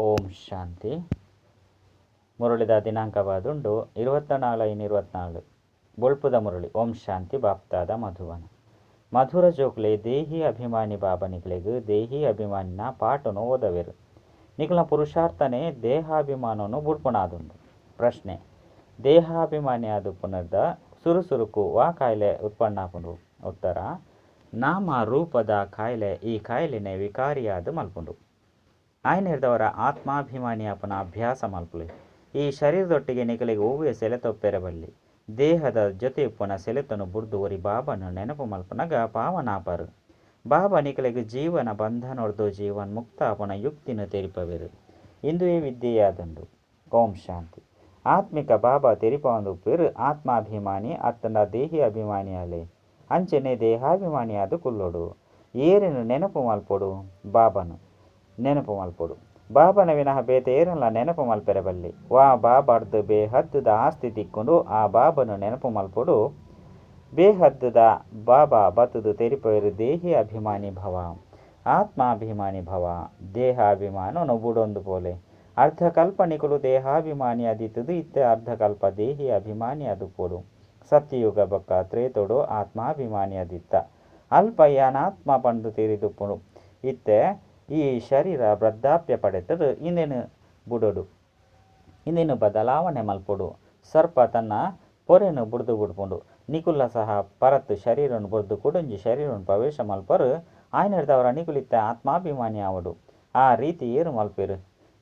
ಓಂ ಶಾಂತಿ. ಮುರಳಿದ ದಿನಾಂಕವಾದುಂಡು 24/24 ಬೊಳ್ಪುದ ಮುರಳಿ. ಓಂ ಶಾಂತಿ. ಬಾಪ್ತಾದ ಮಧುವನ ಮಧುರ ಜೋಕ್ಲೆ ದೇಹಿ ಅಭಿಮಾನಿ ಬಾಬನಿಗಳಿಗೆ ದೇಹಿ ಅಭಿಮಾನಿನ ಪಾಠನು ಓದವೆರು. ನಿಖಲ ಪುರುಷಾರ್ಥನೆ ದೇಹಾಭಿಮಾನವನ್ನು ಬುಡ್ಪುಣಾದುಂಡು. ಪ್ರಶ್ನೆ: ದೇಹಾಭಿಮಾನಿ ಆದು ಪುನರ್ದ ಸುರುಸುರುಕು ವಾ ಕಾಯಿಲೆ ಉತ್ಪನ್ನಾಪುಂಡು. ಉತ್ತರ: ನಾಮ ರೂಪದ ಕಾಯಿಲೆ. ಈ ಕಾಯಿಲೆನೆ ವಿಕಾರಿಯಾದ ಮಲ್ಪುಂಡು. ಆಯ್ನಿರ್ದವರ ಆತ್ಮಾಭಿಮಾನಿ ಅಪನ ಅಭ್ಯಾಸ ಮಲ್ಪುಲೆ. ಈ ಶರೀರದೊಟ್ಟಿಗೆ ನಿಖಲಿಗೆ ಹೂವಿಯ ಸೆಲೆತೊಪ್ಪೆರಬಲ್ಲಿ ದೇಹದ ಜೊತೆ ಉಪ್ಪನ ಸೆಲೆತನು ಬುಡ್ದು ಒರಿ ಬಾಬನು ನೆನಪು ಮಲ್ಪನಗ ಪಾವನಾಪರು. ಬಾಬಾ ನಿಖಲಿಗೆ ಜೀವನ ಬಂಧನೊಡ್ದು ಜೀವನ್ ಮುಕ್ತ ಅಪನ ಯುಕ್ತಿನ ತೆರಿಪವೆರು. ಇಂದುವೇ ವಿದ್ಯೆಯಾದುಂಡು. ಓಂ ಶಾಂತಿ. ಆತ್ಮಿಕ ಬಾಬಾ ತೆರಿಪವಂದು ಪೇರು ಆತ್ಮಾಭಿಮಾನಿ ಅತ್ತನ ದೇಹಿ ಅಭಿಮಾನಿ ಅಲೆ. ಅಂಚನೆ ದೇಹಾಭಿಮಾನಿ ಆದು ಕುಲ್ಲೋಡು. ಏರೇನು ನೆನಪು ಮಲ್ಪೊಡು? ಬಾಬನು ನೆನಪು ಮಲ್ಪೊಡು. ಬಾಬನ ವಿನಃ ಬೇತೆ ಏರಲ್ಲ ನೆನಪು ಮಲ್ಪೆರಬಲ್ಲಿ. ವಾ ಬಾಬಾರ್ದು ಬೇಹದ್ದುದ ಆಸ್ತಿ ತಿಕ್ಕೊಂಡು ಆ ಬಾಬನು ನೆನಪು ಮಲ್ಪೊಡು. ಬೇಹದ್ದುದ ಬಾಬಾ ಬತ್ತದು ತೆರಿಪವೆರು ದೇಹಿ ಅಭಿಮಾನಿ ಭವ, ಆತ್ಮಾಭಿಮಾನಿ ಭವ. ದೇಹಾಭಿಮಾನ ಬುಡೊಂದು ಪೋಲೆ ಅರ್ಧಕಲ್ಪನಿಕಲು ದೇಹಾಭಿಮಾನಿ ಅದಿತ್ತದು ಇತ್ತೆ ಅರ್ಧಕಲ್ಪ ದೇಹಿ ಅಭಿಮಾನಿ ಅದು ಕೊಡು. ಸತ್ಯಯುಗ ಬೊಕ್ಕ ತ್ರೇತೊಡು ಆತ್ಮಾಭಿಮಾನಿ ಅದಿತ್ತ ಅಲ್ಪ ಅನಾತ್ಮ ಪಂಡು ತೀರಿದುಪ್ಪುಡು. ಇತ್ತೆ ಈ ಶರೀರ ವೃದ್ಧಾಪ್ಯ ಪಡೆತದು ಇನ್ನೇನು ಬುಡೋಡು, ಇನ್ನೇನು ಬದಲಾವಣೆ ಮಲ್ಪೊಡು. ಸರ್ಪ ತನ್ನ ಪೊರೆನು ಬುಡ್ದು ಬುಡ್ಪುಂಡು. ನಿಕುಲ ಸಹ ಪರತ್ತು ಶರೀರನು ಬುಡ್ದು ಕುಡಂಜಿ ಶರೀರನು ಪ್ರವೇಶ ಮಲ್ಪರು. ಆಯ್ನಿರ್ದವರ ನಿಕುಲಿತ್ತ ಆತ್ಮಾಭಿಮಾನಿ ಆವಡು. ಆ ರೀತಿ ಏರು ಮಲ್ಪೇರು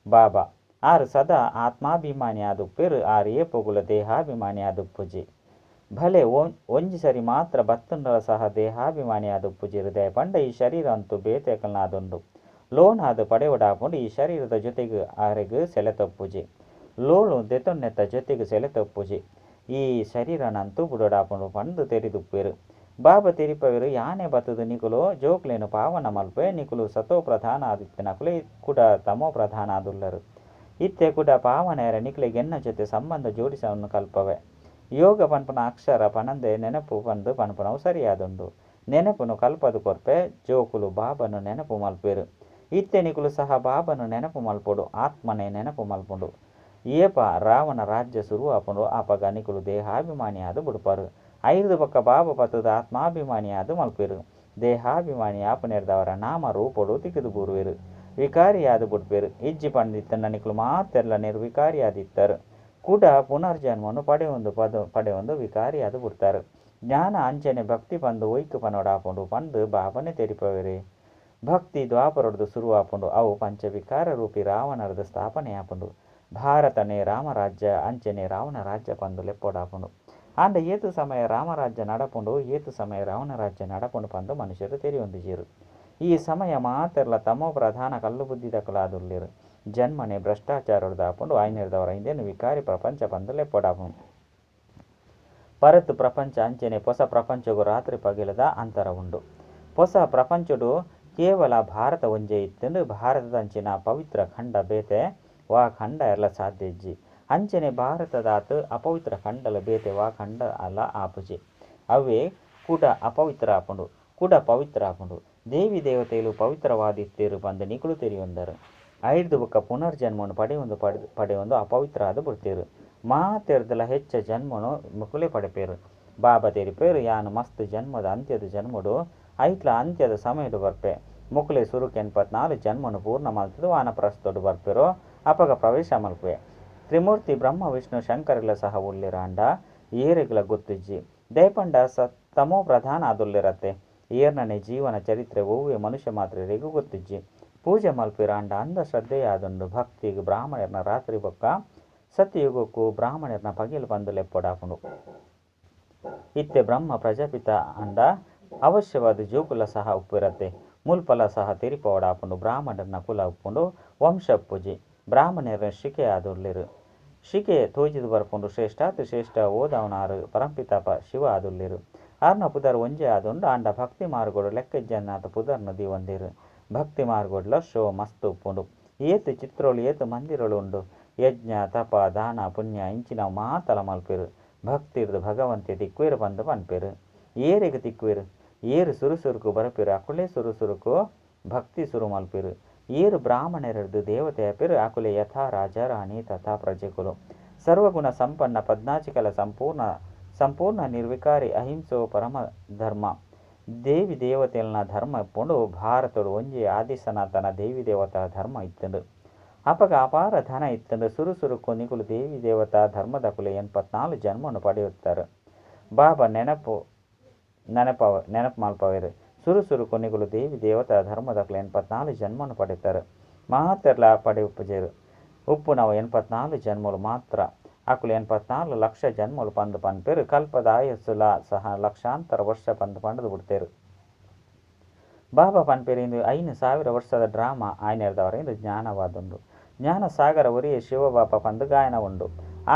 ಬಾಬಾ. ಆರು ಸದಾ ಆತ್ಮಾಭಿಮಾನಿ ಆದುಪ್ಪೇರು. ಆರು ಏಪುಗುಲ ದೇಹಾಭಿಮಾನಿ ಆದುಪ್ಪುಜಿ. ಭಲೆ ಒಂಜಿ ಸರಿ ಮಾತ್ರ ಬತ್ತುಂಡಲ ಸಹ ದೇಹಾಭಿಮಾನಿ ಆದುಪ್ಪುಜಿ. ಹೃದಯ ಪಂಡ ಈ ಶರೀರ ಅಂತೂ ಬೇತೆಕಲ್ನಾದುಂಡು. ಲೋನ್ ಆದು ಪಡೆಯೊಡಾಪುಂಡು ಈ ಶರೀರದ ಜೊತೆಗೆ ಆರೆಗೂ ಸೆಲೆತೊಪ್ಪುಜಿ. ಲೋಳು ದೆತೊನ್ನೆತ್ತ ಜೊತೆಗೆ ಸೆಲೆತೊಪ್ಪುಜಿ. ಈ ಶರೀರನಂತೂ ಬುಡೊಡಾಪುಂಡು ಪಂಡು ತೆರಿದುಪ್ಪೇರು. ಬಾಬಾ ತೆರಿಪವೆರು ಯಾನೆ ಬತ್ತದು ನಿಕುಲು ಜೋಕ್ಲೇನು ಪಾವನ ಮಲ್ಪೆ. ನಿಕುಲು ಸತೋ ಪ್ರಧಾನ ಆದಿತ್ಯನಕುಲೆ ಕುಡ ತಮೋ ಪ್ರಧಾನ ಆದುಲ್ಲರು. ಇತ್ತೆ ಕುಡ ಪಾವನೆಯರ ನಿಕಲಿಗೆನ್ನ ಜೊತೆ ಸಂಬಂಧ ಜೋಡಿಸವನ್ನು ಕಲ್ಪವೆ. ಯೋಗ ಪನ್ಪನ ಅಕ್ಷರ ಪನಂದೆ ನೆನಪು ಪಂದು ಪನ್ಪನವು ಸರಿಯಾದುಂಡು. ನೆನಪುನು ಕಲ್ಪದು ಕೊರ್ಪೆ ಜೋಕುಲು ಬಾಬನು ನೆನಪು ಮಲ್ಪೇರು. ಇತ್ತೆ ನಿಕುಲು ಸಹ ಬಾಬನು ನೆನಪು ಮಲ್ಪೊಡು. ಆತ್ಮನೆ ನೆನಪು ಮಲ್ಪುಂಡು. ಏಪ ರಾವಣ ರಾಜ್ಯ ಶುರು ಆಪುಂಡು. ಆಪಗ ನಿಕುಲು ದೇಹಾಭಿಮಾನಿ ಆದು ಬುಡ್ಪರು. ಐದು ಪಕ್ಕ ಬಾಬಾ ಪತ್ತದ ಆತ್ಮಾಭಿಮಾನಿ ಆದು ಮಲ್ಪೇರು. ದೇಹಾಭಿಮಾನಿ ಆಪನೆರ್ದವರ ನಾಮ ರೂಪೊಡು ತಿಕ್ಕಿದು ಬೂರುವೆರು. ವಿಕಾರಿಯಾದು ಬುಡ್ಪೇರು. ಇಜ್ಜಿ ಪಂಡಿತನ ನಿಕುಲು ಮಾತೆಲ್ಲ ನಿರ್ವಿಕಾರಿಯಾದಿತ್ತರು. ಕೂಡ ಪುನರ್ಜನ್ಮನು ಪಡೆಯೊಂದು ವಿಕಾರಿಯಾದು ಬಿಡ್ತಾರೆ. ಜ್ಞಾನ ಅಂಚನೆ ಭಕ್ತಿ ಪಂದು ಒಯ್ಕು ಪನೋಡಾಪುಂಡು ಪಂದು ಬಾಬನೆ ತೆರಿಪವೆರೆ. ಭಕ್ತಿ ದ್ವಾಪರೊಡ್ದು ಶುರು ಆಪುಂಡು. ಅವು ಪಂಚವಿಕಾರ ರೂಪಿ ರಾವಣರದು ಸ್ಥಾಪನೆ ಆಪುಂಡು. ಭಾರತನೇ ರಾಮರಾಜ್ಯ ಅಂಚನೆ ರಾವಣ ರಾಜ್ಯ ಪಂದು ಲೆಪ್ಪೊಡಾಪುಂಡು. ಆಂಡ ಏತು ಸಮಯ ರಾಮರಾಜ್ಯ ನಡಪುಂಡು ಏತು ಸಮಯ ರಾವಣ ರಾಜ್ಯ ನಡಪುಂಡು ಪಂದು ಮನುಷ್ಯರು ತೆರಿಯೊಂದಿಜೀರು. ಈ ಸಮಯ ಮಾತೆರ್ಲ ತಮೋ ಪ್ರಧಾನ ಕಲ್ಲು ಬುದ್ಧಿ ದಕ್ಕಲಾದುಲ್ಲಿರು. ಜನ್ಮನೆ ಭ್ರಷ್ಟಾಚಾರದ ಆಪುಂಡು. ಆಯ್ನಿರ್ದವರ ಹಿಂದೇನು ವಿಕಾರಿ ಪ್ರಪಂಚ ಪಂದು ಲೆಪ್ಪೊಡಾಪುಂಡು. ಪರತ್ತು ಪ್ರಪಂಚ ಅಂಚನೆ ಹೊಸ ಪ್ರಪಂಚಗೂ ರಾತ್ರಿ ಪಗಿಲದ ಅಂತರ ಉಂಡು. ಹೊಸ ಪ್ರಪಂಚಡು ಕೇವಲ ಭಾರತ ಒಂಜೆ ಇತ್ತೆಂದು ಭಾರತದ ಅಂಚಿನ ಪವಿತ್ರ ಖಂಡ ಬೇತೆ ವಾ ಖಂಡ ಎಲ್ಲ ಸಾಧ್ಯ ಇಜ್ಜಿ. ಅಂಚನೆ ಭಾರತದಾತು ಅಪವಿತ್ರ ಖಂಡಲ ಬೇತೆ ವಾ ಖಂಡ ಅಲ್ಲ ಆಪುಜಿ. ಅವೇ ಕೂಡ ಅಪವಿತ್ರ ಆಪುಂಡು ಕೂಡ ಪವಿತ್ರ ಆಪುಂಡು. ದೇವಿ ದೇವತೆಗಳು ಪವಿತ್ರವಾದಿತ್ತೇರು ಬಂದು ನಿಕುಲು ತೆರಿಯೊಂದರು. ಐದು ಬೊಕ್ಕ ಪುನರ್ಜನ್ಮನು ಪಡೆಯೊಂದು ಅಪವಿತ್ರ ಆದು ಬಿಡ್ತೇರು. ಮಾತೆರ್ದಲ ಹೆಚ್ಚ ಜನ್ಮನು ಮುಕುಲೆ ಪಡೆಪೇರು. ಬಾಬಾ ತೆರಿಪೇರು ಯಾನು ಮಸ್ತ್ ಜನ್ಮದ ಅಂತ್ಯದ ಜನ್ಮಡು ಐತ್ಲ ಅಂತ್ಯದ ಸಮಯಡು ಬರ್ಪೆ. ಮುಕುಲೆ ಸುರುಕು 84 ಜನ್ಮನು ಪೂರ್ಣ ಮಲ್ತದು ವಾನಪ್ರಸ್ಥೋಡು ಬರ್ಪೆರೋ ಅಪಗ ಪ್ರವೇಶ ಮಲ್ಪೆ. ತ್ರಿಮೂರ್ತಿ ಬ್ರಹ್ಮ ವಿಷ್ಣು ಶಂಕರಗಳ ಸಹ ಉಳ್ಳಿರಾಂಡ ಏರೆಗಳ ಗೊತ್ತಿಜ್ಜಿ. ದಯಪಂಡ ತಮೋ ಪ್ರಧಾನ ಆದುಲ್ಲಿರತ್ತೆ. ಏರ್ನನೆ ಜೀವನ ಚರಿತ್ರೆ ಹೂವೆ ಮನುಷ್ಯ ಮಾತ್ರರಿಗೂ ಗೊತ್ತಿಜ್ಜಿ. ಪೂಜೆ ಮಲ್ಪಿರಾಂಡ ಅಂದ ಶ್ರದ್ಧೆಯಾದುಂಡು. ಭಕ್ತಿಗೂ ಬ್ರಾಹ್ಮಣರ್ನ ರಾತ್ರಿ ಬೊಕ್ಕ ಸತ್ಯಯುಗಕ್ಕೂ ಬ್ರಾಹ್ಮಣರ್ನ ಪಗಿಲು ಬಂದು ಲೆಪ್ಪೊಡಾಪುಂಡು. ಇತ್ತೆ ಬ್ರಹ್ಮ ಪ್ರಜಾಪಿತ ಅಂಡ ಅವಶ್ಯವಾದ ಜೋಕುಲ ಸಹ ಉಪ್ಪಿರತ್ತೆ. ಮುಲ್ಪಲ ಸಹ ತೆರಿಪೋಡಾಪುಂಡು. ಬ್ರಾಹ್ಮಣರ್ನ ಕುಲ ಉಪ್ಪುಂಡು ವಂಶ ಉಪ್ಪುಜಿ. ಬ್ರಾಹ್ಮಣರ ಶಿಕೆ ಆದುಲ್ಲಿರು. ಶಿಕೆ ತೋಜಿದು ಬರ್ಪುಂಡು. ಶ್ರೇಷ್ಠಾತಿ ಶ್ರೇಷ್ಠ ಓದವನಾರು ಪರಂಪಿತಾಪ ಶಿವ ಆದುಲ್ಲಿರು. ಆರ್ನ ಪುದರ್ ಒಂಜೆ ಆದುಂಡು. ಆಂಡ ಭಕ್ತಿ ಮಾರ್ಗೋಡು ಲೆಕ್ಕಜ್ಜನ್ನಾತ ಪುದರ್ನ ದಿವಂದಿರು. ಭಕ್ತಿ ಮಾರ್ಗೋಡ್ಲ ಶೋ ಮಸ್ತ್ ಉಪ್ಪುಂಡು. ಏತು ಚಿತ್ರೋಳು ಏತು ಮಂದಿರಳು ಉಂಡು. ಯಜ್ಞ ತಪ ದಾನ ಪುಣ್ಯ ಇಂಚಿನವು ಮಾತಲ ಮಲ್ಪೇರು. ಭಕ್ತಿರ್ದು ಭಗವಂತೆ ತಿಕ್ವೇರು ಬಂದು ಪನ್ಪೇರು. ಏರೆಗೆ ತಿಕ್ವೇರು ಏರು ಸುರುಸುರುಕು ಬರಪೇರು. ಅಕುಳೆ ಸುರುಸುರುಕು ಭಕ್ತಿ ಸುರು ಮಲ್ಪೇರು. ಏರು ಬ್ರಾಹ್ಮಣರೆರ್ದು ದೇವತೆಯ ಪೆರು ಅಕುಲೆ ಯಥಾ ರಾಜ ರಾಣಿ ತಥಾ ಪ್ರಜೆಕುಲು ಸರ್ವಗುಣ ಸಂಪನ್ನ ಪದ್ನಾಚಿಕಲ ಸಂಪೂರ್ಣ ನಿರ್ವಿಕಾರಿ ಅಹಿಂಸೋ ಪರಮ ಧರ್ಮ ದೇವಿ ದೇವತೆಲ್ನ ಧರ್ಮ ಇಪ್ಪುಂಡು ಭಾರತಡು ಒಂಜಿ ಆದಿ ಸನಾತನ ದೇವಿ ದೇವತಾ ಧರ್ಮ ಇತ್ತಂಡು ಅಪಗ ಅಪಾರ ಧನ ಇತ್ತಂಡು ಸುರು ಕೊನಿಗುಲು ದೇವಿ ದೇವತಾ ಧರ್ಮದಕುಲು 84 ಜನ್ಮವನ್ನು ಪಡೆಯುತ್ತಾರೆ. ಬಾಬಾ ನೆನಪು ಮಲ್ಪವೇರು ಸುರು ಕೊನಿಗುಲು ದೇವಿ ದೇವತಾ ಧರ್ಮದಕುಲು 84 ಜನ್ಮವನ್ನು ಪಡೆಯುತ್ತಾರೆ. ಮಹಾತೆರ್ಲ ಪಡೆಯುಪ್ಪುಜೇರು ಉಪ್ಪು ನಾವು 84 ಜನ್ಮలు ಮಾತ್ರ ಅಕುಲು 84 ಲಕ್ಷ ಜನ್ಮలు ಪಂದು ಪನ್ಪೇರು ಕಲ್ಪದ ಆಯಸ್ಸುಲ ಸಹ ಲಕ್ಷಾಂತರ ವರ್ಷ ಪಂದು ಪಂಡದು ಬಿಡ್ತೇರು. ಬಾಬಾ ಪನ್ಪೇರು ಇಂದು 5,000 ವರ್ಷದ ಡ್ರಾಮಾ ಆಯ್ನೆರ್ದವರ ಇಂದು ಜ್ಞಾನವಾದುಂಡು ಜ್ಞಾನ ಸಾಗರ ಒರಿಯ ಶಿವಬಾಪ ಪಂದು ಗಾಯನ ಉಂಡು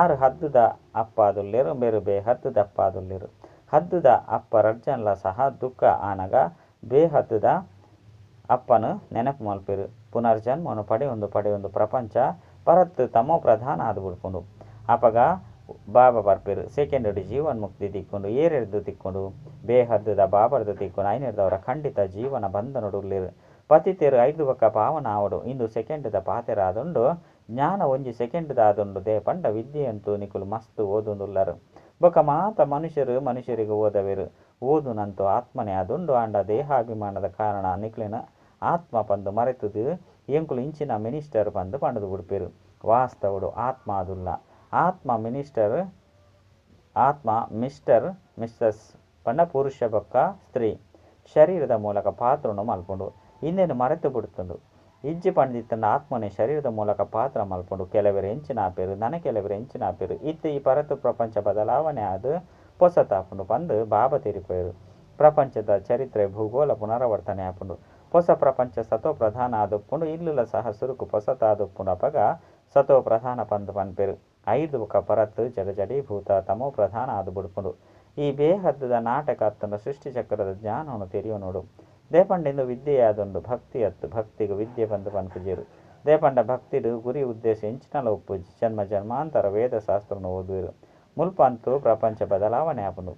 6 ಹದ್ದುದ ಅಪ್ಪಾದುಲ್ಲೇರು ಬೇರು ಹದ್ದುದ ಅಪ್ಪಾದುಲ್ಲೇರು ಹದ್ದುದ ಅಪ್ಪ ರಜ್ಜನ್ಲ ಸಹ ದುಃಖ ಆನಗ ಹದ್ದುದ ಅಪ್ಪನು ನೆನಪು ಮಲ್ಪೇರು ಪುನರ್ಜನ್ಮನು ಪಡೆಯೊಂದು ಪ್ರಪಂಚ ಪರತ್ತು ತಮೋ ಪ್ರಧಾನ ಆದು ಬಿಡ್ಕೊಂಡು ಅಪಗ ಬಾಬಾ ಬರ್ಪೇರು ಸೆಕೆಂಡ್ ಜೀವನ್ಮುಕ್ತಿ ತಿಕ್ಕೊಂಡು ಏರೆಡ್ದು ತಿಕ್ಕೊಂಡು ಬೇಹದ್ದುದ ಬಾಬರ್ದು ತಿಕ್ಕೊಂಡು ಐನೆರ್ದವರ ಖಂಡಿತ ಜೀವನ ಬಂಧನಡುಲ್ಲೇರು ಪತಿತೇರು 5 ಬಕ್ಕ ಪಾವನ ಆವಡು ಇಂದು ಸೆಕೆಂಡ್ದ ಪಾತೆರಾದುಂಡು ಜ್ಞಾನ ಒಂಜಿ ಸೆಕೆಂಡ್ದ ಆದುಂಡು ದೇ ಪಂಡ ವಿದ್ಯೆಯಂತೂ ನಿಕುಲು ಮಸ್ತ್ ಓದುಂದುಲ್ಲರು ಬೊಕ ಮಾತ ಮನುಷ್ಯರಿಗೆ ಓದವೇರು ಓದುನಂತೂ ಆತ್ಮನೇ ಆದುಂಡು ಆಂಡ ದೇಹಾಭಿಮಾನದ ಕಾರಣ ನಿಕ್ಲಿನ ಆತ್ಮ ಪಂದು ಮರೆತುದು ಎಂಕುಲು ಇಂಚಿನ ಮಿನಿಸ್ಟರ್ ಪಂದು ಪಂಡದು ಬಿಡ್ಪೇರು ವಾಸ್ತವಡು ಆತ್ಮ ಆದುಲ್ಲ ಆತ್ಮ ಮಿಸ್ಟರ್ ಮಿಸ್ಸಸ್ ಪಂಡ ಪುರುಷ ಬೊಕ್ಕ ಸ್ತ್ರೀ ಶರೀರದ ಮೂಲಕ ಪಾತ್ರನು ಮಲ್ಪುಂಡು ಇನ್ನೇನು ಮರೆತು ಬಿಡುತ್ತುಂಡು ಇಜ್ಜಿ ಪಂಡಿತಂಡ ಆತ್ಮನೆ ಶರೀರದ ಮೂಲಕ ಪಾತ್ರ ಮಲ್ಪುಂಡು ಕೆಲವರ ಹೆಂಚಿನ ಆಪೇರು ನನ ಕೆಲವರ ಹೆಂಚಿನ ಆಪೇರು ಇತ್ತು ಈ ಪರತು ಪ್ರಪಂಚ ಬದಲಾವಣೆ ಆದು ಪೊಸತಾಪುಂಡು ಪಂದು ಬಾಬಾ ತೆರಿಪೇರು ಪ್ರಪಂಚದ ಚರಿತ್ರೆ ಭೂಗೋಳ ಪುನರಾವರ್ತನೆ ಆಪುಂಡು ಹೊಸ ಪ್ರಪಂಚ ಸತೋ ಪ್ರಧಾನ ಆದುಪ್ಪುಂಡು ಇಲ್ಲುಲ ಸಹ ಸುರುಕು ಪೊಸತಾದುಪ್ಪುಂಡು ಅಪಗ ಸತೋ ಪ್ರಧಾನ ಪಂದು ಪನ್ಪೇರು 5 ಬೊಕ ಪರತ್ತು ಜಡಜಡೀಭೂತ ತಮೋ ಪ್ರಧಾನ ಆದು ಬಿಡ್ಪುಂಡು ಈ ಬೇಹದ್ದದ ನಾಟಕ ಅತ್ತನ ಸೃಷ್ಟಿ ಚಕ್ರದ ಜ್ಞಾನವನ್ನು ತೆರೆಯೋ ನೋಡು ದೇಪಂಡಿಂದು ವಿದ್ಯೆಯಾದುಂಡು ಭಕ್ತಿ ಅತ್ತು ಭಕ್ತಿಗೂ ವಿದ್ಯೆ ಬಂದು ಪನ್ಪುಜೇರು ದೇಪಂಡ ಭಕ್ತಿಡು ಗುರಿ ಉದ್ದೇಶ ಎಂಚಿನಲ ಉಪ್ಪುಜಿ ಜನ್ಮಾಂತರ ವೇದ ಶಾಸ್ತ್ರವನ್ನು ಓದುವರು ಮುಲ್ಪಂತೂ ಪ್ರಪಂಚ ಬದಲಾವಣೆ ಆಪುಂಡು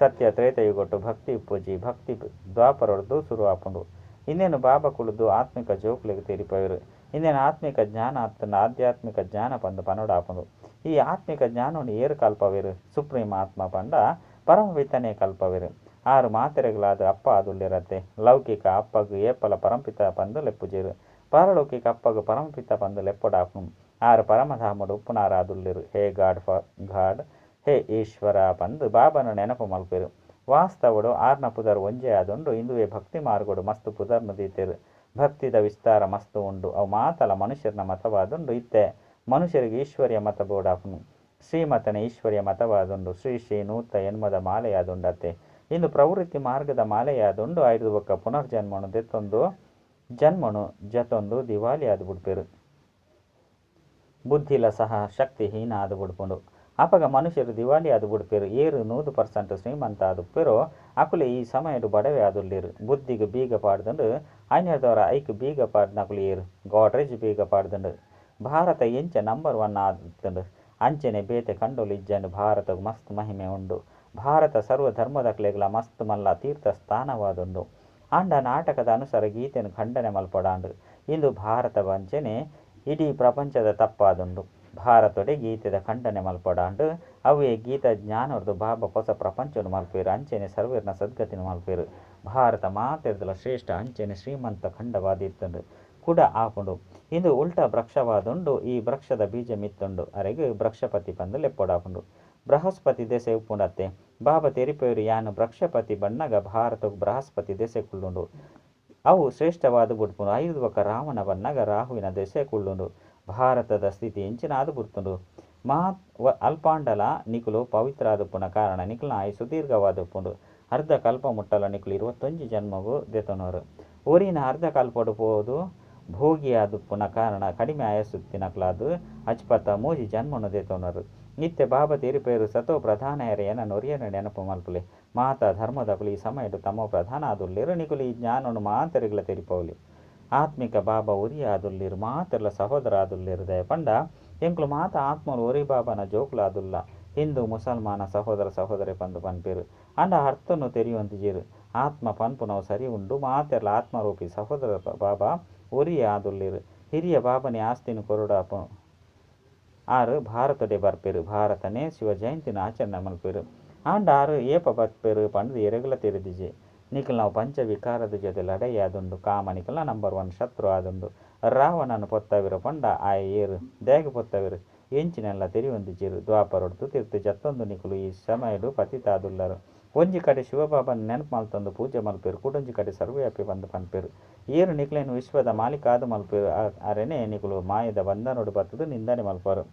ಸತ್ಯ ತ್ರೇತಯುಗೊಟ್ಟು ಭಕ್ತಿ ಉಪ್ಪುಜಿ ಭಕ್ತಿ ದ್ವಾಪರೊಡ್ದು ಶುರು ಆಪುಂಡು ಇನ್ನೇನು ಬಾಬಾ ಕುಳಿದು ಆತ್ಮಿಕ ಜೋಕುಲಿಗೆ ತೆರಿಪವರು ಇನ್ನೇನು ಆತ್ಮಿಕ ಜ್ಞಾನ ಅತ್ತನ ಆಧ್ಯಾತ್ಮಿಕ ಜ್ಞಾನ ಪಂದು ಪನೋಡ ಆಪುಂಡು ಈ ಆತ್ಮಿಕ ಜ್ಞಾನವನ್ನು ಏರು ಕಲ್ಪವೇರು ಸುಪ್ರೀಂ ಆತ್ಮ ಪಂಡ ಪರಮಪಿತನೇ ಕಲ್ಪವೇರು 6 ಮಾತೆರೆಗಳಾದ ಅಪ್ಪ ಅದುಲ್ಲಿರತ್ತೆ ಲೌಕಿಕ ಅಪ್ಪಗು ಏಪಲ ಪರಂಪಿತ ಪಂದು ಲೆಪ್ಪುಜೇರು ಪಾರಲೌಕಿಕ ಅಪ್ಪಗು ಪರಮಪಿತ ಪಂದು ಲೆಪ್ಪಡಾಪು 6 ಪರಮಧಾಮಡು ಉಪ್ಪುನಾರ ಅದುಲ್ಲಿರು ಹೇ ಗಾಡ್ ಹೇ ಈಶ್ವರ ಪಂದು ಬಾಬನ ನೆನಪು ಮಲ್ಪೇರು ವಾಸ್ತವಡು 6ನ ಪುದರ್ ಒಂಜೆ ಆದುಂಡು ಇಂದುವೆ ಭಕ್ತಿ ಮಾರ್ಗೋಡು ಮಸ್ತ್ ಪುದರ್ನು ದೀತೆರು ಭಕ್ತಿದ ವಿಸ್ತಾರ ಮಸ್ತ್ ಉಂಡು ಅವು ಮಾತಲ ಮನುಷ್ಯರನ ಮತವಾದುಂಡು ಇತ್ತೆ ಮನುಷ್ಯರಿಗೆ ಈಶ್ವರ್ಯ ಮತ ಬೋಡಾಪುನು ಶ್ರೀಮತನ ಈಶ್ವರ್ಯ ಮತವಾದುಂಡು ಶ್ರೀ ನೂತ ಎನ್ಮದ ಮಾಲೆಯಾದುಂಡತ್ತೆ ಇಂದು ಪ್ರವೃತ್ತಿ ಮಾರ್ಗದ ಮಾಲೆಯಾದುಂಡು 5 ಬೊಕ್ಕ ಪುನರ್ಜನ್ಮನು ದೆತ್ತೊಂದು ಜನ್ಮನು ಜತೊಂದು ದಿವಾಲಿ ಆದು ಬಿಡ್ಪೇರು ಬುದ್ಧಿಲ ಸಹ ಶಕ್ತಿಹೀನ ಆದು ಬಿಡ್ಪುಂಡು ಅಪಗ ಮನುಷ್ಯರು ದಿವಾಲಿ ಆದು ಬಿಡ್ಪೇರು ಏರು 100% ಶ್ರೀಮಂತ ಆದುಪ್ಪೇರು ಅಕುಲೆ ಈ ಸಮಯಡು ಬಡವೆ ಆದುಲ್ಲೇರು ಬುದ್ಧಿಗೆ ಬೀಗ ಪಾಡ್ದಂಡು ಐನ್ಯದವರ ಐಕ್ ಬೀಗ ಪಾಡ್ನಕುಲು ಏರು ಗಾಡ್ರೇಜ್ ಬೀಗ ಪಾಡ್ದಂಡು ಭಾರತ ಎಂಚ ನಂಬರ್ 1 ಆದುಂಡು ಅಂಚನೆ ಬೇತೆ ಕಂಡೋಲು ಇಜ್ಜಂಡು ಭಾರತವು ಮಸ್ತ್ ಮಹಿಮೆ ಉಂಡು ಭಾರತ ಸರ್ವ ಧರ್ಮದಕ್ಲೆಗ್ಲ ಮಸ್ತ್ ಮಲ್ಲ ತೀರ್ಥ ಸ್ಥಾನವಾದುಂಡು ಆಂಡ ನಾಟಕದ ಅನುಸಾರ ಗೀತೆಯನ್ನು ಖಂಡನೆ ಮಲ್ಪಡಾಂಡು ಇಂದು ಭಾರತ ವಂಚನೆ ಇಡೀ ಪ್ರಪಂಚದ ತಪ್ಪಾದುಂಡು ಭಾರತೊಡೆ ಗೀತೆದ ಖಂಡನೆ ಮಲ್ಪಡಾಂಡು ಅವೇ ಗೀತ ಜ್ಞಾನವರ್ದು ಬಾಬಾ ಹೊಸ ಪ್ರಪಂಚವನ್ನು ಮಲ್ಪೇರು ಅಂಚೆನೆ ಸರ್ವೇರ್ನ ಸದ್ಗತಿನ ಮಲ್ಪೇರು ಭಾರತ ಮಾತೆರ್ದಲ ಶ್ರೇಷ್ಠ ಅಂಚೆನೆ ಶ್ರೀಮಂತ ಖಂಡವಾದಿತ್ತುಂಡು ಕೂಡ ಆಪುಂಡು ಇಂದು ಉಲ್ಟಾ ವೃಕ್ಷವಾದುಂಡು ಈ ವೃಕ್ಷದ ಬೀಜ ಮಿತ್ತುಂಡು ಅರೆಗೆ ವೃಕ್ಷಪತಿ ಪಂದು ಲೆಪ್ಪಡಾಪುಂಡು ಬೃಹಸ್ಪತಿ ದೆಸೆ ಉಪ್ಪುಂಡತ್ತೆ ಬಾಬಾ ತೆರಿಪೇರು ಯಾನು ವೃಕ್ಷಪತಿ ಬಣ್ಣಗ ಭಾರತವು ಬೃಹಸ್ಪತಿ ದೆಸೆ ಕುಳ್ಳುಂಡು ಅವು ಶ್ರೇಷ್ಠವಾದ ಬುಡ್ಪುಂಡು 5 ಬೊಕ್ಕ ರಾವಣ ಬಣ್ಣಗ ರಾಹುವಿನ ದೆಸೆ ಕುಳ್ಳುಂಡು ಭಾರತದ ಸ್ಥಿತಿ ಎಂಚಿನ ಆದು ಬುಡ್ತುಂಡು ಅಲ್ಪಾಂಡಲ ನಿಕುಲು ಪವಿತ್ರ ಆದುಪ್ಪುನ ಕಾರಣ ನಿಕುಲ್ನ ಆಯು ಸುದೀರ್ಘವಾದುಪ್ಪುಂಡು ಅರ್ಧ ಕಲ್ಪ ಮುಟ್ಟಲ ನಿಕುಲು 21 ಜನ್ಮಗೂ ದೆತನೋರು ಊರಿನ ಅರ್ಧ ಕಲ್ಪಡು ಪೋದು ಭೋಗಿಯಾದುಪ್ಪುನ ಕಾರಣ ಕಡಿಮೆ ಆಯಸ್ಸುತ್ತಿನಕ್ಲಾದು ಅಚ್ಪತ್ತ 3 ಜನ್ಮನು ದೆತನೋರು ನಿತ್ಯ ಬಾಬಾ ತೆರಿಪೇರು ಸತೋ ಪ್ರಧಾನ ಎರೆಯನ ನೊರಿಯನ ನೆನಪು ಮಲ್ಪುಲೆ ಮಾತಾ ಧರ್ಮದಕುಲು ಈ ಸಮಯಡು ತಮೋ ಪ್ರಧಾನ ಆದುಲ್ಲೇರು ನಿಕುಲು ಈ ಜ್ಞಾನವನ್ನು ಮಾತೆರೆಗಳ ತೆರಿಪೌಲಿ ಆತ್ಮಿಕ ಬಾಬಾ ಉರಿ ಆದುಲ್ಲಿರು ಮಾತೆರ್ಲ ಸಹೋದರ ಆದುಲ್ಲೇರು ದಯಪಂಡ ಎಂಕ್ಲು ಮಾತ ಆತ್ಮಲು ಒರಿ ಬಾಬಾನ ಜೋಕುಲು ಆದುಲ್ಲ ಹಿಂದೂ ಮುಸಲ್ಮಾನ ಸಹೋದರಿ ಪಂದು ಪನ್ಪೇರು ಅಂಡ ಅರ್ಥನು ತೆರೆಯುವಂತಿಜೇರು ಆತ್ಮ ಪನ್ಪು ನಾವು ಸರಿ ಉಂಡು ಮಾತೆರ್ಲ ಆತ್ಮರೂಪಿ ಸಹೋದರ ಬಾಬಾ ಒರಿಯ ಆದುಲ್ಲೇರು ಹಿರಿಯ ಬಾಬನೆ ಆಸ್ತಿನ ಕೊರಡಾಪ ಆರು ಭಾರತಡೆ ಬರ್ಪೇರು ಭಾರತನೇ ಶಿವ ಜಯಂತಿನ ಆಚರಣೆ ಮಲ್ಪೇರು ಆಂಡ ಆರು ಏಪ ಬರ್ಪೇರು ಪಂಡದು ಎರೆಗಲ ತಿರುದಿಜೆ ನಿಖಲ್ ನಾವು ಪಂಚ ವಿಕಾರದ ಜೊತೆ ಲಡೈ ಆದುಂಡು ಕಾಮ ನಿಖಲ್ನ ನಂಬರ್ 1 ಶತ್ರು ಆದುಂಡು ರಾವಣನ ಪೊತ್ತವಿರ ಪಂಡ ಆಯ ಏರು ದೇಗ ಪೊತ್ತವಿರು ಎಂಚಿನೆಲ್ಲ ತೆರಿಯೊಂದಿಜಿರು ದ್ವಾಪರೊಡ್ತು ತಿರ್ತು ಜತ್ತೊಂದು ನಿಖಲು ಈ ಸಮಯಡು ಪತಿತಾದುಲ್ಲರು ಒಂಜಿ ಕಡೆ ಶಿವಬಾಬನ ನೆನಪು ಮಲ್ತೊಂದು ಪೂಜೆ ಮಲ್ಪೇರು ಕುಡೊಂಜಿ ಕಡೆ ಸರ್ವವ್ಯಾಪಿ ಬಂದು ಪನ್ಪೇರು ಏರು ನಿಖಲೇನು ವಿಶ್ವದ ಮಾಲೀಕಾದು ಮಲ್ಪೇರು ಅರೆನೆ ನಿಖಲು ಮಾಯದ ಬಂಧನೋಡು ಬತ್ತದು ನಿಂದನೆ ಮಲ್ಪರು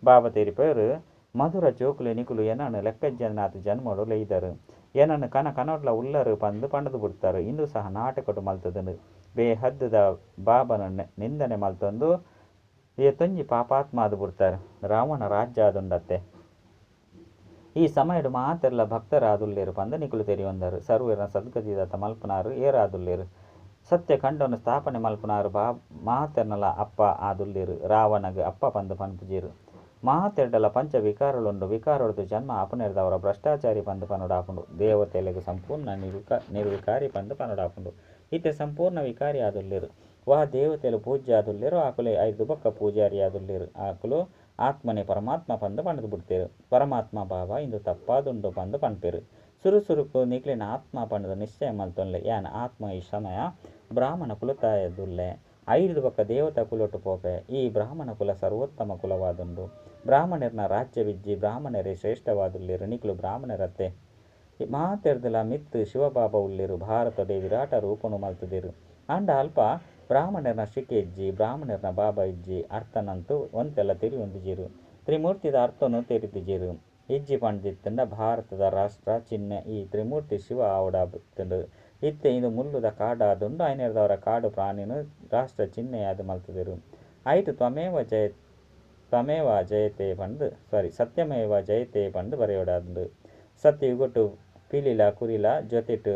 ಬಾಬಾ ತೆರಿಪೇರು ಮಧುರ ಜೋಕುಲೆ ನಿಖಲು ಏನನ್ನು ಲೆಕ್ಕಜ್ಜನಾಥ ಜನ್ಮೋಡು ಲೈದರು ಏನನ್ನು ಕನೊಡ್ಲ ಉಲ್ಲರು ಪಂದು ಪಂಡದು ಬಿಡ್ತಾರೆ ಇಂದು ಸಹ ನಾಟಕಡು ಮಲ್ತದನು ಬೇಹದ್ದದ ಬಾಬನ ನಿಂದನೆ ಮಲ್ತೊಂದು ತೊಂಜಿ ಪಾಪಾತ್ಮ ಅದು ಬಿಡ್ತಾರೆ ರಾವಣ ರಾಜ್ಯ ಆದುಂಡತ್ತೆ ಈ ಸಮಯಡು ಮಾತೆಲ್ಲ ಭಕ್ತರಾದುಲ್ಲೇರು ಪಂದ ನಿಖಲು ತೆರಿಯೊಂದರು ಸರ್ವರ ಸದ್ಗತಿದಾತ ಮಲ್ಪನಾರು ಏರಾದುಲ್ಲೇರು ಸತ್ಯ ಖಂಡವನ್ನು ಸ್ಥಾಪನೆ ಮಲ್ಪನಾರು ಮಾತೆರ್ನಲ ಅಪ್ಪ ಆದುಲ್ಲೇರು ರಾವಣಗೆ ಅಪ್ಪ ಪಂದು ಪನ್ಪುಜೀರು ಮಾತೆರ್ಡಲ ಪಂಚ ವಿಕಾರಲುಂಡು ವಿಕಾರೊಡ್ದು ಜನ್ಮ ಅಪನೆರ್ದವರ ಭ್ರಷ್ಟಾಚಾರಿ ಪಂದು ಪನುಡಾಪುಂಡು ದೇವತೆಲೆಗೆ ಸಂಪೂರ್ಣ ನಿರ್ವಿಕಾರಿ ಪಂದು ಪನುಡಾಪುಂಡು ಇತ್ತೆ ಸಂಪೂರ್ಣ ವಿಕಾರಿ ಆದುಲ್ಲೇರು ವಾ ದೇವತೆಲು ಪೂಜ್ಯ ಆದುಲ್ಲೇರು ಆಕುಲೆ 5 ಬೊಕ್ಕ ಪೂಜಾರಿ ಆದುಲ್ಲೇರು ಆಕುಲು ಆತ್ಮನೆ ಪರಮಾತ್ಮ ಪಂದು ಪಂಡದು ಬಿಡ್ತೇರು ಪರಮಾತ್ಮ ಭಾವ ಇಂದು ತಪ್ಪಾದುಂಡು ಪಂದು ಪನ್ಪೇರು ಸುರುಸುರುಕು ನಿಕ್ಲಿನ ಆತ್ಮ ಪಂಡದು ನಿಶ್ಚಯ ಮಲ್ತೊನ್ಲೆ ಯಾನ್ ಆತ್ಮ ಈ ಸಮಯ ಬ್ರಾಹ್ಮಣ ಕುಲತಾಯದುಲ್ಲೆ 5 ಬೊಕ್ಕ ದೇವತಾ ಕುಲೊಟ್ಟು ಪೋಪೆ ಈ ಬ್ರಾಹ್ಮಣ ಕುಲ ಸರ್ವೋತ್ತಮ ಕುಲವಾದುಂಡು ಬ್ರಾಹ್ಮಣರ್ನ ರಾಜ್ಯವಿಜ್ಜಿ ಬ್ರಾಹ್ಮಣರೇ ಶ್ರೇಷ್ಠವಾದುಲ್ಲೇರು ನಿಕ್ಲು ಬ್ರಾಹ್ಮಣರತ್ತೆ ಮಾತೆರ್ದಲ ಮಿತ್ತು ಶಿವಬಾಬಾ ಉಲ್ಲೇರು ಭಾರತಡೆ ವಿರಾಟ ರೂಪನು ಮಲ್ತದೇರು ಅಂಡ ಅಲ್ಪ ಬ್ರಾಹ್ಮಣರ್ನ ಶಿಕೆ ಇಜ್ಜಿ ಬ್ರಾಹ್ಮಣರ್ನ ಬಾಬಾ ಇಜ್ಜಿ ಅರ್ಥನಂತೂ ಒಂತೆಲ್ಲ ತಿರಿಯೊಂದಿಜೀರು ತ್ರಿಮೂರ್ತಿದ ಅರ್ಥನು ತೆರಿತಿಜೀರು ಇಜ್ಜಿ ಪಂಡಿತ್ತಂಡ ಭಾರತದ ರಾಷ್ಟ್ರ ಚಿಹ್ನೆ ಈ ತ್ರಿಮೂರ್ತಿ ಶಿವ ಆವಡಾಬುತ್ತಂಡು ಇತ್ತೆ ಇದು ಮುಲ್ಲುದ ಕಾಡಾದುಂಡು ಐನೆರ್ದವರ ಕಾಡು ಪ್ರಾಣಿನು ರಾಷ್ಟ್ರ ಚಿಹ್ನೆಯಾದ ಮಲ್ತದೇರು ಐಟು ಸತ್ಯಮೇವ ಜಯತೆ ಪಂಡು ಬರೆಯೋಡಾದುಂಡು ಸತ್ಯ ಇಗೊಟ್ಟು ಪಿಲಿಲ ಕುರಿಲ ಜೊತೆಟು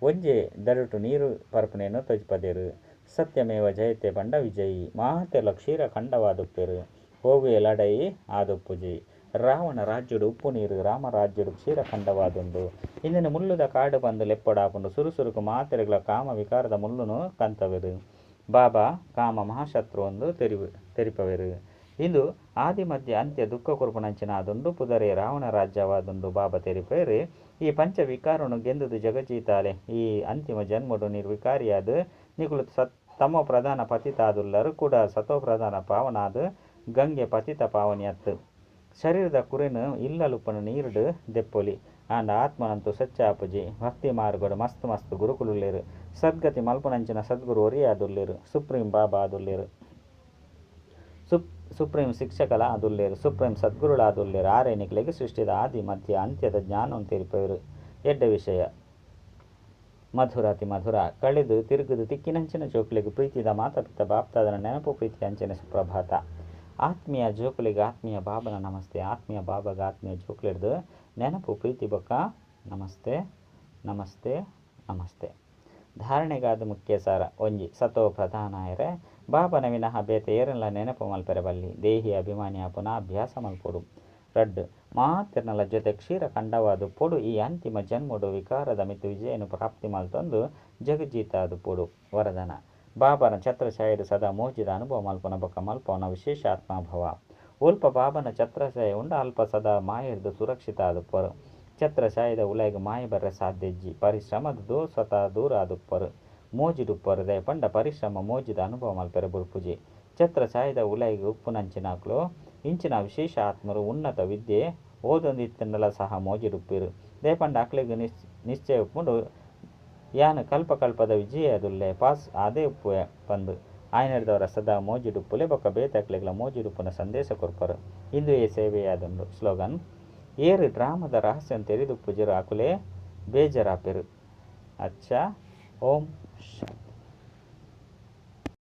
ಒಂಜೆ ದಡುಟು ನೀರು ಪರಪನೇನು ತೊಜ್ಪದೇರು ಸತ್ಯಮೇವ ಜಯತೆ ಪಂಡ ವಿಜಯಿ ಮಾತೆಲ್ಲ ಕ್ಷೀರ ಖಂಡವಾದುಪ್ಪೇರು ಹೋಗುವೆ ಲಡೈ ಆದುಪ್ಪುಜಿ ರಾವಣ ರಾಜ್ಯಡು ಉಪ್ಪು ನೀರು ರಾಮರಾಜ್ಯಡು ಕ್ಷೀರ ಖಂಡವಾದುಂಡು ಇಂದಿನ ಮುಲ್ಲುದ ಕಾಡು ಬಂದು ಲೆಪ್ಪಡಾಪುಂಡು ಸುರುಸುರುಕು ಮಾತೆರೆಗಳ ಕಾಮ ವಿಕಾರದ ಮುಲ್ಲುನು ಕಂತವೆರು ಬಾಬಾ ಕಾಮ ಮಹಾಶತ್ರು ಒಂದು ತೆರಿಪವೆರು ಇಂದು ಆದಿ ಮಧ್ಯ ಅಂತ್ಯ ದುಃಖ ಕುರುಪುನಂಚಿನ ಆದುಂಡು ಪುದರೆ ರಾವಣ ರಾಜ್ಯವಾದುಂಡು ಬಾಬಾ ತೆರಿಪೇರು ಈ ಪಂಚ ವಿಕಾರನು ಗೆಂದುದು ಜಗಜೀತಾಲೆ ಈ ಅಂತಿಮ ಜನ್ಮಡು ನಿರ್ವಿಕಾರಿಯಾದ ನಿಗುಲು ತಮೋ ಪ್ರಧಾನ ಪತಿತಾದುಲ್ಲರು ಕೂಡ ಸತೋ ಪ್ರಧಾನ ಪಾವನಾದ ಗಂಗೆ ಪತಿತ ಪಾವನಿಯತ್ತು ಶರೀರದ ಕುರಿನು ಇಲ್ಲಲುಪ್ಪನು ನೀರುಡು ದೆಪ್ಪೊಲಿ ಆಂಡ ಆತ್ಮನಂತೂ ಸಚ್ಚಾಪುಜಿ ಭಕ್ತಿ ಮಾರ್ಗಡು ಮಸ್ತ್ ಗುರುಕುಲುಲ್ಲೇರು ಸದ್ಗತಿ ಮಲ್ಪನಂಚಿನ ಸದ್ಗುರು ಒರಿಯಾದುಲ್ಲೇರು ಸುಪ್ರೀಂ ಬಾಬಾ ಆದುಲ್ಲೇರು ಸುಪ್ರೀಂ ಶಿಕ್ಷಕಲ ಆದುಲ್ಲೇರು ಸುಪ್ರೀಂ ಸದ್ಗುರುಳ ಆದುಲ್ಲೇರು ಆರೇನಿಕ್ಲೆಗೆ ಸೃಷ್ಟಿದ ಆದಿ ಮಧ್ಯ ಅಂತ್ಯದ ಜ್ಞಾನವನ್ನು ತೆರಿಪೇರು ಎಡ್ಡ ವಿಷಯ ಮಧುರಾತಿ ಮಧುರ ಕಳೆದು ತಿರುಗುದು ತಿಕ್ಕಿನಂಚಿನ ಜೋಕುಲಿಗೆ ಪ್ರೀತಿದ ಮಾತಾಪಿತ ಬಾಪ್ತಾದನ ನೆನಪು ಪ್ರೀತಿ ಅಂಚಿನ ಸುಪ್ರಭಾತ ಆತ್ಮೀಯ ಜೋಕುಲಿಗೆ ಆತ್ಮೀಯ ಬಾಬನ ನಮಸ್ತೆ ಆತ್ಮೀಯ ಬಾಬಾಗ ಆತ್ಮೀಯ ಜೋಕುಲಿಡ್ದು ನೆನಪು ಪ್ರೀತಿ ಬೊಕ್ಕ ನಮಸ್ತೆ ನಮಸ್ತೆ ನಮಸ್ತೆ ಧಾರಣೆಗಾದ ಮುಖ್ಯ ಸಾರ ಒಂಜಿ ಸತೋ ಪ್ರಧಾನಾಯರೆ ಬಾಬನ ವಿನಃ ಬೇತೆ ಏರೆಲ್ಲ ನೆನಪು ಮಲ್ಪೆರೆ ಬಲ್ಲಿ ದೇಹಿ ಅಭಿಮಾನಿಯ ಪುನಃ ಅಭ್ಯಾಸ ಮಲ್ಪೊಡು ರಡ್ಡು ಮಾತೆರ್ನಲ ಜೊತೆ ಕ್ಷೀರ ಖಂಡವಾದು ಪೊಡು ಈ ಅಂತಿಮ ಜನ್ಮಡು ವಿಕಾರದ ಮಿತ್ತು ವಿಜಯನು ಪ್ರಾಪ್ತಿ ಮಲ್ತೊಂದು ಜಗಜೀತಾದು ಪೊಡು ವರದಾನ ಬಾಬನ ಛತ್ರಛಾಯಡು ಸದಾ ಮೋಜಿದ ಅನುಭವ ಮಲ್ಪನ ಬೊಕ್ಕ ಮಲ್ಪವನ ವಿಶೇಷ ಆತ್ಮಾಭವ ಉಲ್ಪ ಬಾಬನ ಛತ್ರಛಾಯ ಉಂಡ ಅಲ್ಪ ಸದಾ ಮಾಯರ್ದು ಸುರಕ್ಷಿತ ಆದುಪ್ಪರು ಛತ್ರಛಾಯದ ಉಲೈಗೆ ಮಾಯ ಬರ್ರೆ ಸಾಧ್ಯಜ್ಜಿ ಪರಿಶ್ರಮದ ಸ್ವತಃ ದೂರ ಆದುಪ್ಪರು ಮೋಜಿಡುಪ್ಪರು ದೇ ಪಂಡ ಪರಿಶ್ರಮ ಮೋಜಿದ ಅನುಭವ ಮಲ್ಪೆರೆ ಬುಡ್ಪುಜಿ ಛತ್ರಛಾಯದ ಉಲೈಗೆ ಉಪ್ಪುನಂಚಿನಾಕ್ಲು ಇಂಚಿನ ವಿಶೇಷ ಆತ್ಮರು ಉನ್ನತ ವಿದ್ಯೆ ಓದೊಂದಿತ್ತಂಡಲ ಸಹ ಮೋಜಿಡುಪ್ಪಿರು ದೇ ಪಂಡ ಅಕ್ಲೆಗೆ ನಿಶ್ಚಯ ಉಪ್ಪುಂಡು ಯಾನು ಕಲ್ಪಕಲ್ಪದ ವಿಜಯ ಅದುಲ್ಲೆ ಪಾಸ್ ಅದೇ ಉಪ್ಪು ಪಂದು ಆಯ್ನೆಡ್ದವರ ಸದಾ ಮೋಜಿಡುಪ್ಪುಲೆ ಬೊಕ್ಕ ಬೇತಕ್ಲೆಗಳ ಮೋಜಿಡುಪ್ಪುನ ಸಂದೇಶ ಕೊರ್ಪರು ಇಂದು ಈ ಸೇವೆಯಾದುಂಡು ಸ್ಲೋಗನ್ ಏರು ಡ್ರಾಮದ ರಹಸ್ಯನ ತೆರೆದುಪ್ಪುಜಿರು ಆಕುಲೆ ಬೇಜರಾಪೆರು ಅಚ್ಚ ಓಂ ಶಾಂತಿ.